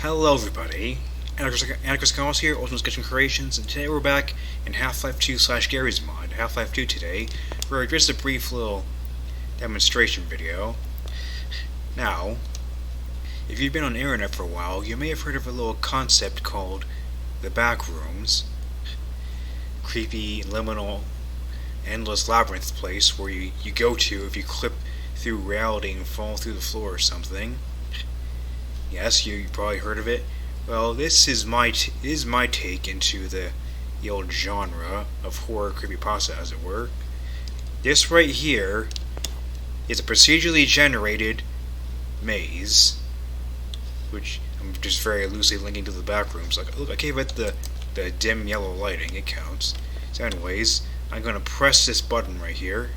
Hello everybody, Anarchist here, Ultimate Sketching Creations, and today we're back in Half-Life 2 / Gary's mod, Half-Life 2 today, for just a brief little demonstration video. Now, if you've been on the internet for a while, you may have heard of a little concept called the Backrooms. Creepy, liminal, endless labyrinth place where you go to if you clip through reality and fall through the floor or something. Yes, you probably heard of it. Well, this is my take into the old genre of horror creepypasta, as it were. This right here is a procedurally generated maze, which I'm just very loosely linking to the Backrooms. Like, look, I gave it the dim yellow lighting. It counts. So, anyways, I'm gonna press this button right here.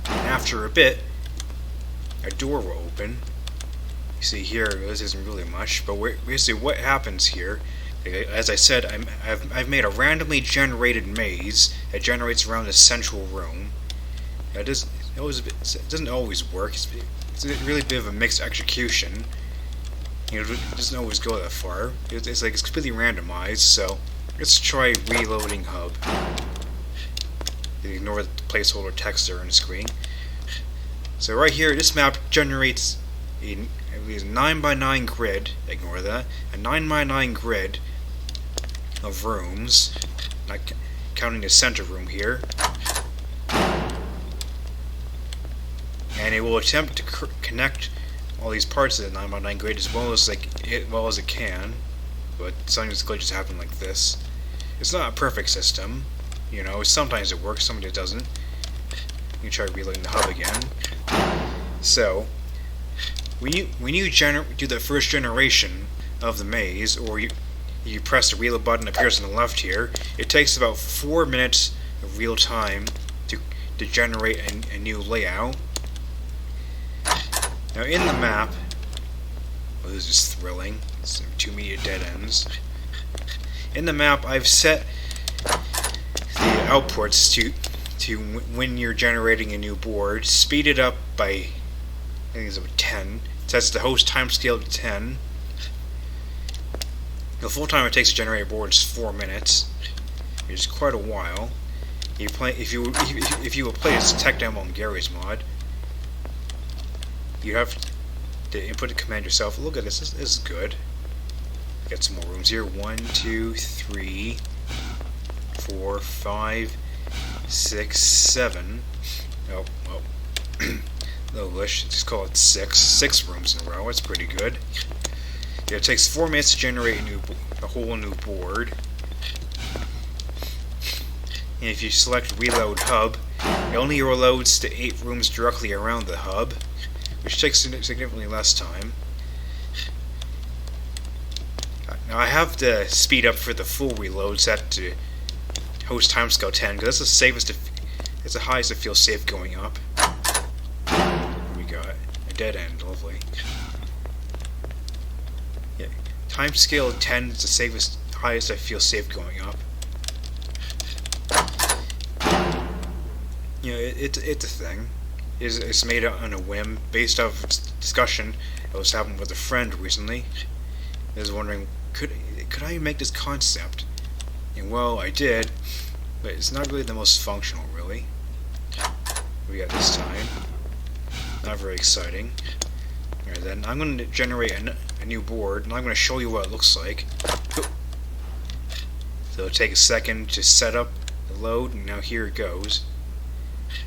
After a bit, a door will open. You see here, this isn't really much, but basically what happens here, as I said, I've made a randomly generated maze that generates around the central room. It doesn't always work. It's a really bit of a mixed execution. You know, it doesn't always go that far. It's completely randomized. So let's try reloading hub. Ignore the placeholder text there on the screen. So right here, this map generates a 9x9 grid, ignore that, a 9x9 grid of rooms, not counting the center room here. And it will attempt to connect all these parts of the 9x9 grid as well as it can, but sometimes glitches happen like this. It's not a perfect system, you know, sometimes it works, sometimes it doesn't. You try reloading the hub again. So, when you do the first generation of the maze, or you press the reload button, it appears on the left here, it takes about 4 minutes of real time to generate a new layout. Now in the map, well, this is thrilling, it's 2 immediate dead ends. In the map, I've set the outputs to when you're generating a new board, speed it up by, I think it's about 10. It sets the host timescale to 10. The full time it takes to generate a board is 4 minutes, which is quite a while. If you will play this tech demo on Gary's mod, you have to input the command yourself. Look at this. This is good. Get some more rooms here. 1, 2, 3, 4, 5, 6, 7. Oh, well, little wish. Just call it 6. 6 rooms in a row. That's pretty good. Yeah, it takes 4 minutes to generate a whole new board. And if you select Reload Hub, it only reloads to 8 rooms directly around the hub, which takes significantly less time. Now I have the speed up for the full reload set to host timescale 10, because that's the safest. It's the highest it feels safe going up. We got a dead end, lovely. Yeah, timescale 10 is the safest, highest I feel safe going up. You know, it's a thing. It's made on a whim, based off of discussion I was having with a friend recently. I was wondering, could I make this concept? And well, I did, but it's not really the most functional, really. We got this time. Not very exciting. Alright then, I'm going to generate a new board, and I'm going to show you what it looks like. So it'll take a second to set up the load, and now here it goes.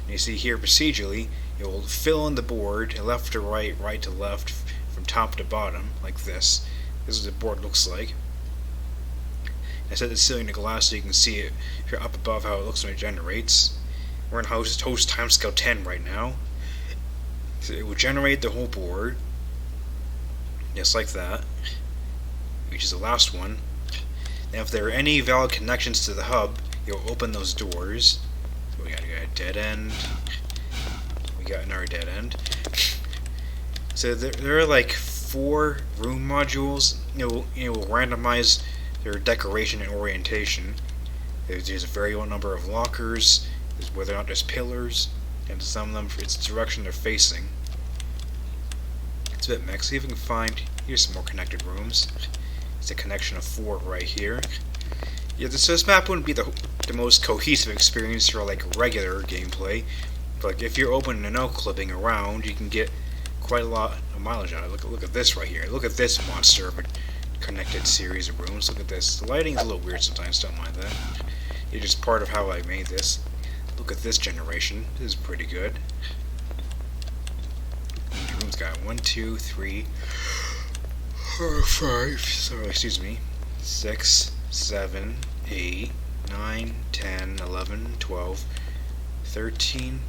And you see here, procedurally, it will fill in the board, left to right, right to left, from top to bottom, like this. This is what the board looks like. I set the ceiling to glass so you can see it if you're up above how it looks when it generates. We're in host timescale 10 right now. So it will generate the whole board, just like that, which is the last one. Now if there are any valid connections to the hub, it will open those doors. So we got a dead end. We got another dead end. So there are like 4 room modules. It will randomize their decoration and orientation. There's a very low number of lockers. There's whether or not there's pillars. and some of them for its direction they're facing. It's a bit mixed. See if we can find. Here's some more connected rooms. It's a connection of 4 right here. Yeah, this map wouldn't be the most cohesive experience for like regular gameplay. But like if you're open to no clipping around, you can get quite a lot of mileage out of it. Look at this right here. Look at this monster of a connected series of rooms. Look at this. The lighting is a little weird sometimes. Don't mind that. It's just part of how I made this. Look at this generation. This is pretty good. The room's got 1, 2, 3, 4, 5. Sorry, excuse me. 6, 7, 8, 9, 10, 11, 12, 13,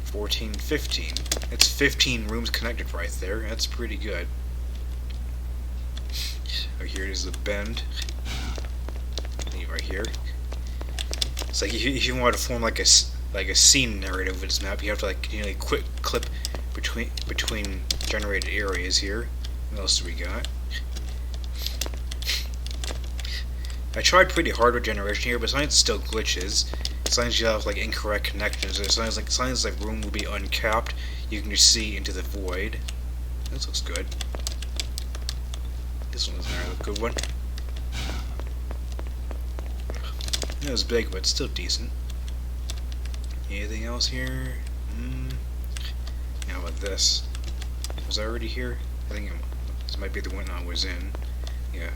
14, 15. It's 15 rooms connected right there. That's pretty good. Oh, here is the bend. Right here. It's like if you want to form like a scene narrative of this map, you have to like quick clip between generated areas here. What else do we got? I tried pretty hard with generation here, but sometimes it still glitches. Sometimes you have like incorrect connections, or sometimes like room will be uncapped. You can just see into the void. This looks good. This one isn't a good one. It was big, but still decent. Anything else here? How about this? Was I already here? I think this might be the one I was in. Yeah.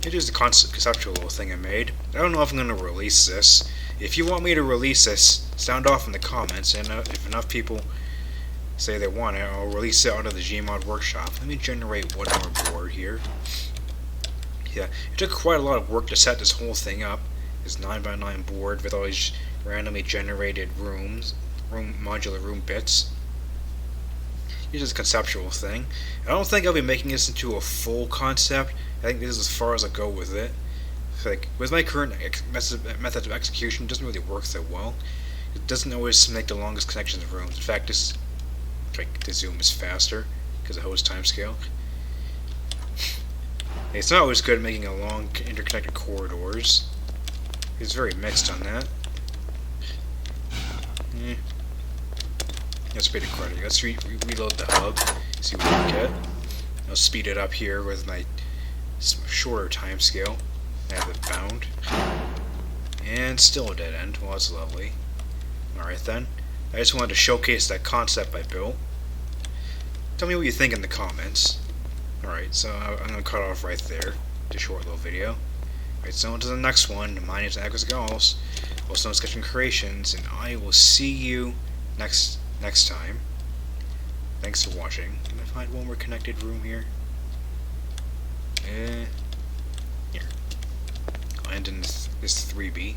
It is the conceptual little thing I made. I don't know if I'm going to release this. If you want me to release this, sound off in the comments, and if enough people say they want it, I'll release it out of the Gmod workshop. Let me generate one more board here. Yeah, it took quite a lot of work to set this whole thing up. This 9x9 board with all these randomly generated modular room bits. It's just a conceptual thing. I don't think I'll be making this into a full concept. I think this is as far as I go with it. Like with my current method of execution, it doesn't really work that well. It doesn't always make the longest connections of rooms. In fact, the zoom is faster because of host timescale. It's not always good at making a long interconnected corridors. It's very mixed on that. That's pretty cruddy. Let's reload the hub, see what we get. I'll speed it up here with my shorter timescale. I have it bound. And still a dead end. Well, that's lovely. Alright then. I just wanted to showcase that concept I built. Tell me what you think in the comments. Alright, so I'm going to cut off right there. Just a short little video. Alright, so on to the next one. My name is ALLOS, also known as Sketching Creations, and I will see you next time. Thanks for watching. Can I find one more connected room here? Here. I'll end in this 3B.